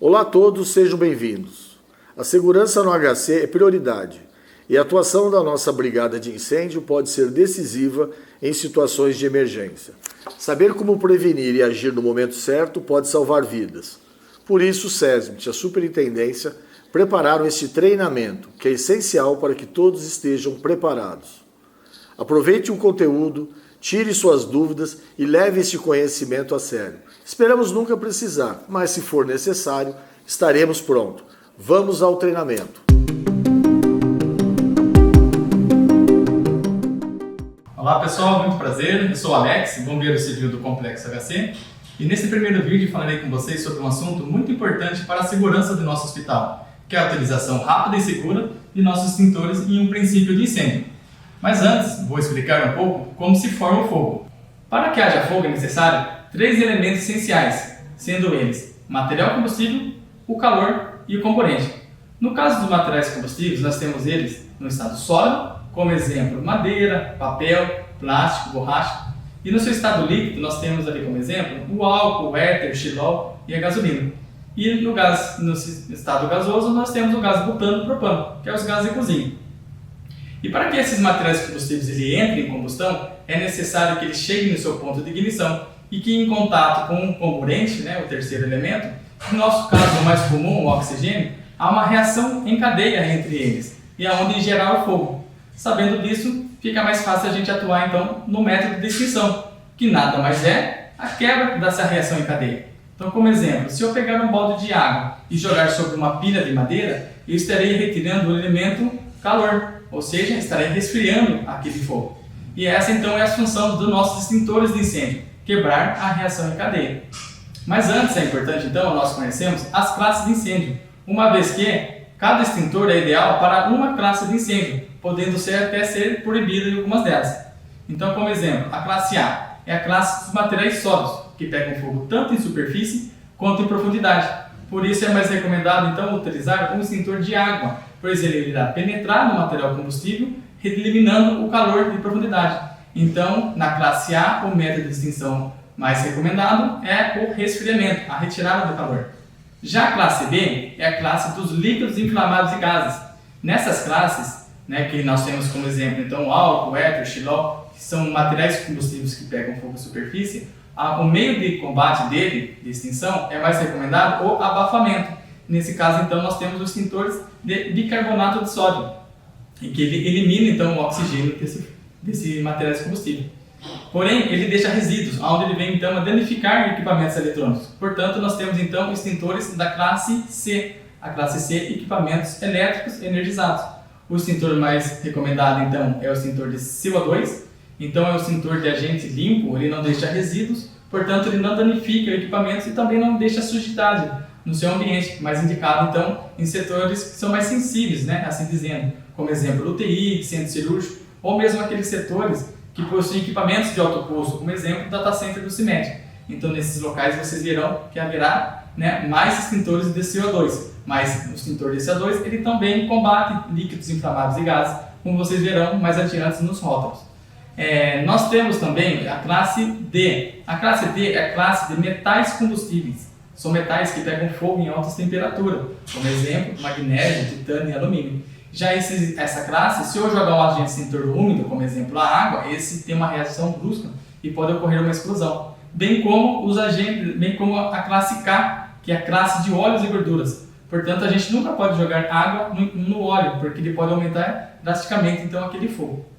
Olá a todos, sejam bem-vindos. A segurança no HC é prioridade e a atuação da nossa brigada de incêndio pode ser decisiva em situações de emergência. Saber como prevenir e agir no momento certo pode salvar vidas. Por isso, o SESMIT e a Superintendência prepararam este treinamento, que é essencial para que todos estejam preparados. Aproveite o conteúdo, tire suas dúvidas e leve este conhecimento a sério. Esperamos nunca precisar, mas se for necessário, estaremos prontos. Vamos ao treinamento. Olá pessoal, muito prazer. Eu sou o Alex, bombeiro civil do Complexo HC. E nesse primeiro vídeo falarei com vocês sobre um assunto muito importante para a segurança do nosso hospital, que é a utilização rápida e segura de nossos extintores em um princípio de incêndio. Mas antes, vou explicar um pouco como se forma o fogo. Para que haja fogo é necessário 3 elementos essenciais, sendo eles material combustível, o calor e o componente. No caso dos materiais combustíveis, nós temos eles no estado sólido, como exemplo madeira, papel, plástico, borracha. E no seu estado líquido, nós temos ali como exemplo o álcool, o éter, o xilol e a gasolina. E no estado gasoso, nós temos o gás butano e propano, que é os gases de cozinha. E para que esses materiais combustíveis entrem em combustão, é necessário que eles cheguem no seu ponto de ignição e que em contato com o comburente, o terceiro elemento, no nosso caso o mais comum, o oxigênio, há uma reação em cadeia entre eles e é onde gerar o fogo. Sabendo disso, fica mais fácil a gente atuar então no método de extinção, que nada mais é a quebra dessa reação em cadeia. Então, como exemplo, se eu pegar um balde de água e jogar sobre uma pilha de madeira, eu estarei retirando o elemento calor, ou seja, estarei resfriando aquele fogo. E essa então é a função dos nossos extintores de incêndio, quebrar a reação em cadeia. Mas antes é importante então nós conhecemos as classes de incêndio, uma vez que cada extintor é ideal para uma classe de incêndio, podendo até ser proibida em algumas delas. Então, como exemplo, a classe A é a classe dos materiais sólidos, que pegam fogo tanto em superfície quanto em profundidade. Por isso é mais recomendado então utilizar um extintor de água, pois ele irá penetrar no material combustível, eliminando o calor de profundidade. Então, na classe A, o método de extinção mais recomendado é o resfriamento, a retirada do calor. Já a classe B é a classe dos líquidos inflamáveis e gases. Nessas classes, que nós temos como exemplo então o álcool, o éter, o xilol, que são materiais combustíveis que pegam fogo à superfície, o meio de combate dele, de extinção, é mais recomendado o abafamento. Nesse caso, então, nós temos os extintores de bicarbonato de sódio, em que ele elimina então o oxigênio desse material combustível. Porém, ele deixa resíduos, onde ele vem então a danificar equipamentos eletrônicos. Portanto, nós temos então extintores da classe C. A classe C, equipamentos elétricos energizados. O extintor mais recomendado então é o extintor de CO2. Então é um extintor de agente limpo, ele não deixa resíduos, portanto ele não danifica equipamentos e também não deixa sujidade no seu ambiente, mais indicado então em setores que são mais sensíveis, assim dizendo, como exemplo UTI, centro cirúrgico, ou mesmo aqueles setores que possuem equipamentos de alto custo, como exemplo o data center do CIMED. Então nesses locais vocês verão que haverá mais extintores de CO2, mas o extintor de CO2 ele também combate líquidos inflamáveis e gases, como vocês verão mais adiante nos rótulos. Nós temos também a classe D. A classe D é a classe de metais combustíveis. São metais que pegam fogo em altas temperaturas, como exemplo, magnésio, titânio e alumínio. Já essa classe, se eu jogar um agente extintor úmido, como exemplo a água, esse tem uma reação brusca e pode ocorrer uma explosão. Bem como a classe K, que é a classe de óleos e gorduras. Portanto, a gente nunca pode jogar água no óleo, porque ele pode aumentar drasticamente então aquele fogo.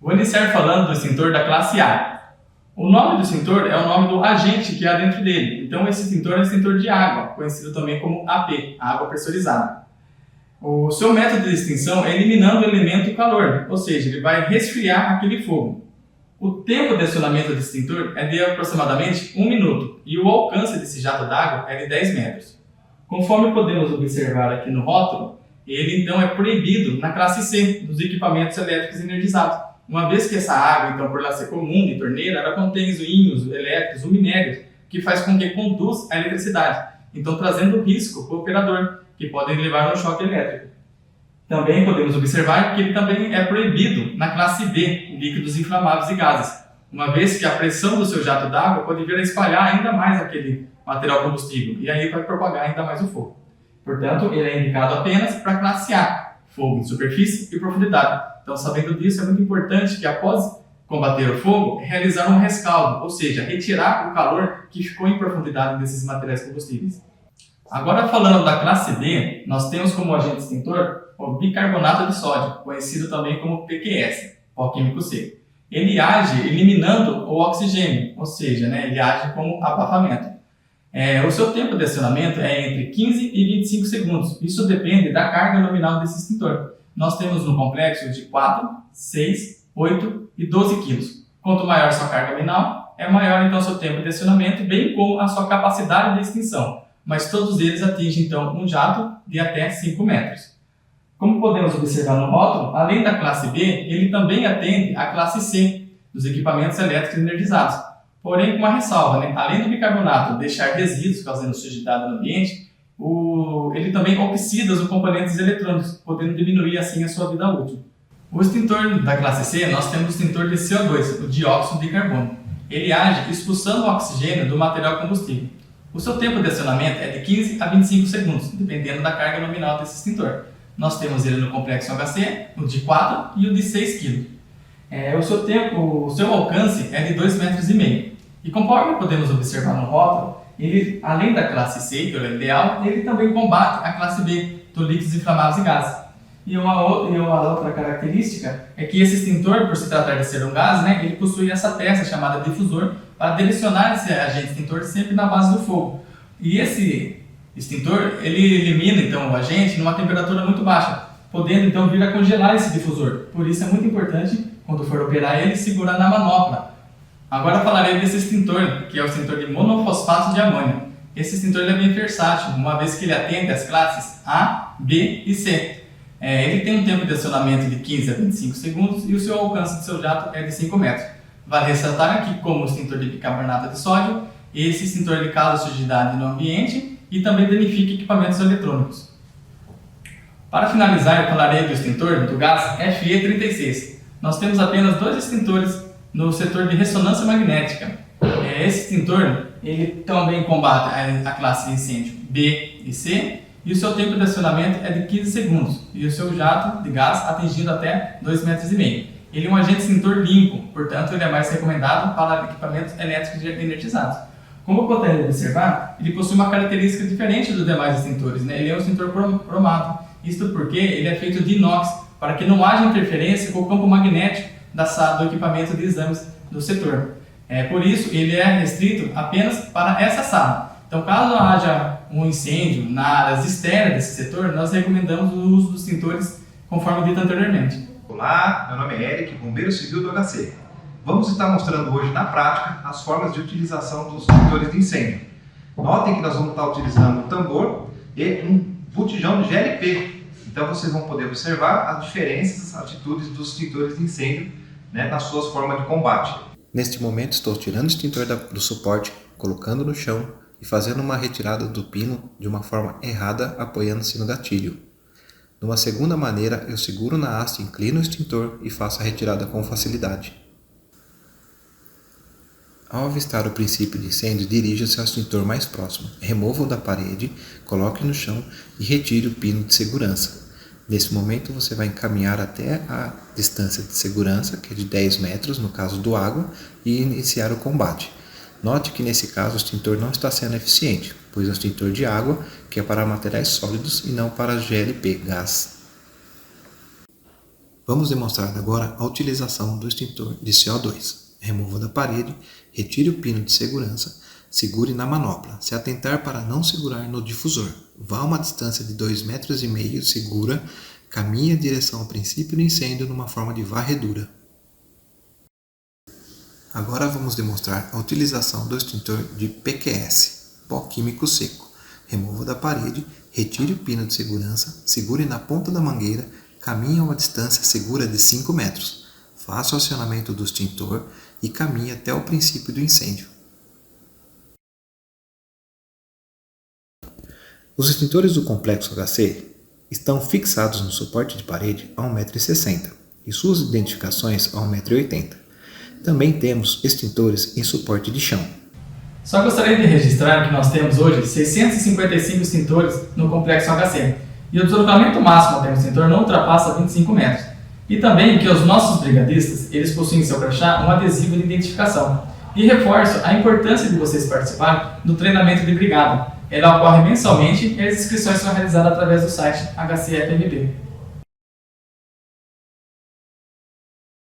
Vou iniciar falando do extintor da classe A. O nome do extintor é o nome do agente que há dentro dele. Então, esse extintor é um extintor de água, conhecido também como AP, água pressurizada. O seu método de extinção é eliminando o elemento calor, ou seja, ele vai resfriar aquele fogo. O tempo de acionamento do extintor é de aproximadamente 1 minuto e o alcance desse jato d'água é de 10 metros. Conforme podemos observar aqui no rótulo, ele então é proibido na classe C, dos equipamentos elétricos energizados. Uma vez que essa água, então, por ela ser comum de torneira, ela contém os íons elétricos, o minério, que faz com que conduz a eletricidade, então trazendo risco para o operador, que podem levar a um choque elétrico. Também podemos observar que ele também é proibido na classe B, líquidos inflamáveis e gases, uma vez que a pressão do seu jato d'água pode vir a espalhar ainda mais aquele material combustível e aí vai propagar ainda mais o fogo. Portanto, ele é indicado apenas para classe A, fogo de superfície e profundidade. Então, sabendo disso, é muito importante que após combater o fogo, realizar um rescaldo, ou seja, retirar o calor que ficou em profundidade desses materiais combustíveis. Agora, falando da classe B, nós temos como agente extintor o bicarbonato de sódio, conhecido também como PQS, pó químico seco. Ele age eliminando o oxigênio, ou seja, ele age como abafamento. O seu tempo de acionamento é entre 15 e 25 segundos. Isso depende da carga nominal desse extintor. Nós temos no complexo de 4, 6, 8 e 12 kg. Quanto maior sua carga nominal, é maior então seu tempo de acionamento, bem como a sua capacidade de extinção. Mas todos eles atingem então um jato de até 5 metros. Como podemos observar no rótulo, além da classe B, ele também atende à classe C, dos equipamentos elétricos energizados. Porém, com uma ressalva, além do bicarbonato deixar resíduos causando sujidade no ambiente, ele também oxida os componentes eletrônicos, podendo diminuir assim a sua vida útil. O extintor da classe C, nós temos o extintor de CO2, o dióxido de carbono. Ele age expulsando o oxigênio do material combustível. O seu tempo de acionamento é de 15 a 25 segundos, dependendo da carga nominal desse extintor. Nós temos ele no complexo HC, o de 4 e o de 6 kg. O seu alcance é de 2,5 metros. E conforme podemos observar no rótulo, ele, além da classe C, que é o ideal, ele também combate a classe B, do líquidos inflamáveis e gases. E uma outra característica é que esse extintor, por se tratar de ser um gás, ele possui essa peça chamada difusor para direcionar esse agente extintor sempre na base do fogo. E esse extintor, ele elimina então o agente numa temperatura muito baixa, podendo então vir a congelar esse difusor. Por isso é muito importante, quando for operar ele, segurar na manopla. Agora falarei desse extintor, que é o extintor de monofosfato de amônio. Esse extintor é bem versátil, uma vez que ele atende às classes A, B e C. Ele tem um tempo de acionamento de 15 a 25 segundos e o seu alcance do seu jato é de 5 metros. Vale ressaltar aqui, como o extintor de bicarbonato de sódio, esse extintor ele causa sujidade no ambiente e também danifica equipamentos eletrônicos. Para finalizar, eu falarei do extintor do gás FE36. Nós temos apenas 2 extintores no setor de ressonância magnética. Esse extintor ele também combate a classe de incêndio B e C, e o seu tempo de acionamento é de 15 segundos, e o seu jato de gás atingindo até 2,5 metros. Ele é um agente extintor limpo, portanto ele é mais recomendado para equipamentos elétricos energizados. Como podemos observar, ele possui uma característica diferente dos demais extintores, Ele é um extintor cromado, isto porque ele é feito de inox, para que não haja interferência com o campo magnético do equipamento de exames do setor. Por isso, ele é restrito apenas para essa sala. Então, caso haja um incêndio na área externa desse setor, nós recomendamos o uso dos extintores conforme dito anteriormente. Olá, meu nome é Eric, bombeiro civil do HC. Vamos estar mostrando hoje na prática as formas de utilização dos extintores de incêndio. Notem que nós vamos estar utilizando um tambor e um botijão de GLP. Então vocês vão poder observar as diferenças, as atitudes dos extintores de incêndio nas suas formas de combate. Neste momento estou tirando o extintor do suporte, colocando no chão e fazendo uma retirada do pino de uma forma errada, apoiando-se no gatilho. Numa segunda maneira, eu seguro na haste, inclino o extintor e faço a retirada com facilidade. Ao avistar o princípio de incêndio, dirija-se ao extintor mais próximo, remova-o da parede, coloque no chão e retire o pino de segurança. Nesse momento você vai encaminhar até a distância de segurança, que é de 10 metros no caso do água, e iniciar o combate. Note que nesse caso o extintor não está sendo eficiente, pois é um extintor de água, que é para materiais sólidos e não para GLP, gás. Vamos demonstrar agora a utilização do extintor de CO2. Remova da parede, retire o pino de segurança, segure na manopla, se atentar para não segurar no difusor. Vá a uma distância de 2,5 metros, segura, caminhe em direção ao princípio do incêndio numa forma de varredura. Agora vamos demonstrar a utilização do extintor de PQS, pó químico seco. Remova da parede, retire o pino de segurança, segure na ponta da mangueira, caminhe a uma distância segura de 5 metros. Faça o acionamento do extintor e caminhe até o princípio do incêndio. Os extintores do complexo HC estão fixados no suporte de parede a 1,60 m e suas identificações a 1,80 m. Também temos extintores em suporte de chão. Só gostaria de registrar que nós temos hoje 655 extintores no Complexo HC e o deslocamento máximo até o extintor não ultrapassa 25 metros. E também que os nossos brigadistas, eles possuem em seu crachá um adesivo de identificação. E reforço a importância de vocês participarem do treinamento de brigada. Ela ocorre mensalmente e as inscrições são realizadas através do site HCFMP.